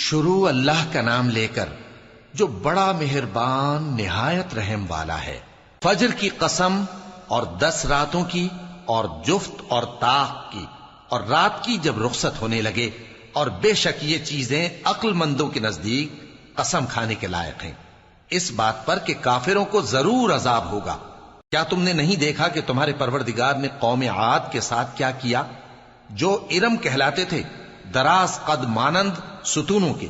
شروع اللہ کا نام لے کر جو بڑا مہربان نہایت رحم والا ہے۔ فجر کی قسم اور 10 راتوں کی اور جفت اور طاق کی اور رات کی جب رخصت ہونے لگے، اور بے شک یہ چیزیں عقل مندوں کے نزدیک قسم کھانے کے لائق ہیں، اس بات پر کہ کافروں کو ضرور عذاب ہوگا۔ کیا تم نے نہیں دیکھا کہ تمہارے پروردگار نے قوم عاد کے ساتھ کیا کیا، جو ارم کہلاتے تھے، دراز قد مانند ستونوں کے،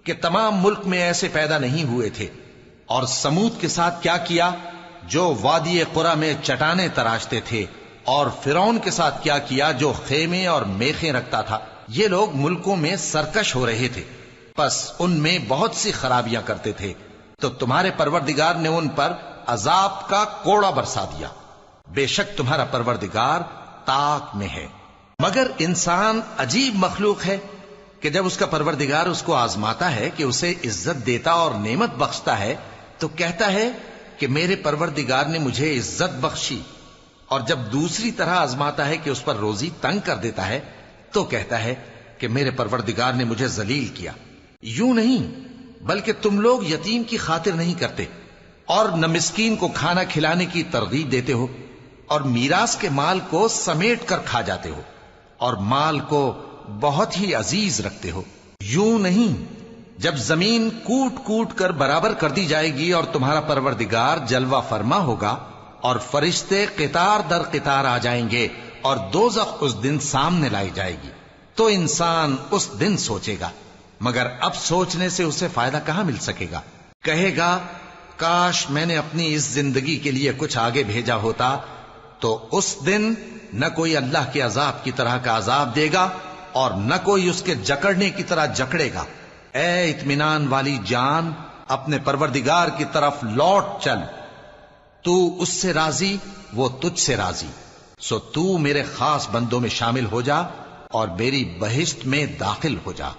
کہ تمام ملک میں ایسے پیدا نہیں ہوئے تھے؟ اور سمود کے ساتھ کیا کیا، جو وادی قرا میں چٹانیں تراشتے تھے؟ اور فرعون کے ساتھ کیا کیا، جو خیمے اور میخیں رکھتا تھا؟ یہ لوگ ملکوں میں سرکش ہو رہے تھے، پس ان میں بہت سی خرابیاں کرتے تھے، تو تمہارے پروردگار نے ان پر عذاب کا کوڑا برسا دیا۔ بے شک تمہارا پروردگار طاق میں ہے۔ مگر انسان عجیب مخلوق ہے کہ جب اس کا پروردگار اس کو آزماتا ہے کہ اسے عزت دیتا اور نعمت بخشتا ہے تو کہتا ہے کہ میرے پروردگار نے مجھے عزت بخشی، اور جب دوسری طرح آزماتا ہے کہ اس پر روزی تنگ کر دیتا ہے تو کہتا ہے کہ میرے پروردگار نے مجھے ذلیل کیا۔ یوں نہیں، بلکہ تم لوگ یتیم کی خاطر نہیں کرتے، اور نہ مسکین کو کھانا کھلانے کی ترغیب دیتے ہو، اور میراث کے مال کو سمیٹ کر کھا جاتے ہو، اور مال کو بہت ہی عزیز رکھتے ہو۔ یوں نہیں، جب زمین کوٹ کوٹ کر برابر کر دی جائے گی اور تمہارا پروردگار جلوہ فرما ہوگا اور فرشتے قطار در قطار آ جائیں گے اور دوزخ اس دن سامنے لائی جائے گی، تو انسان اس دن سوچے گا، مگر اب سوچنے سے اسے فائدہ کہاں مل سکے گا؟ کہے گا کاش میں نے اپنی اس زندگی کے لیے کچھ آگے بھیجا ہوتا، تو اس دن نہ کوئی اللہ کے عذاب کی طرح کا عذاب دے گا اور نہ کوئی اس کے جکڑنے کی طرح جکڑے گا۔ اے اطمینان والی جان، اپنے پروردگار کی طرف لوٹ چل، تو اس سے راضی، وہ تجھ سے راضی، سو تو میرے خاص بندوں میں شامل ہو جا اور میری بہشت میں داخل ہو جا۔